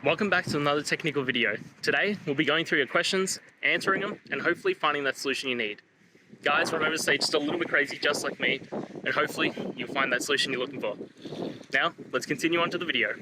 Welcome back to another technical video. Today, we'll be going through your questions, answering them, and hopefully finding that solution you need. Guys, remember to stay just a little bit crazy, just like me, and hopefully you'll find that solution you're looking for. Now, let's continue on to the video.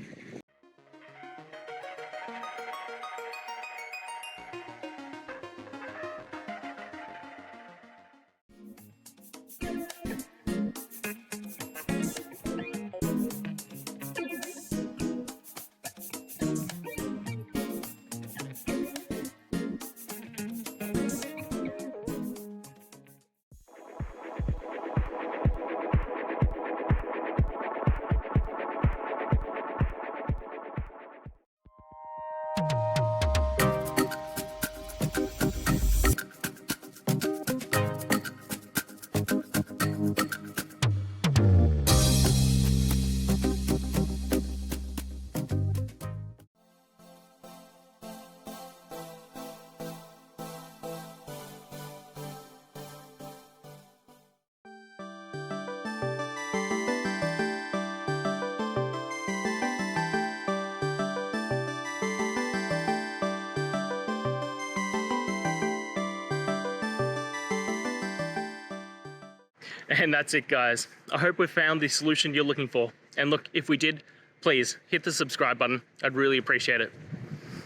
And that's it, guys. I hope we found the solution you're looking for. And look, if we did, please hit the subscribe button. I'd really appreciate it.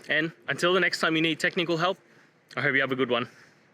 And until the next time you need technical help, I hope you have a good one.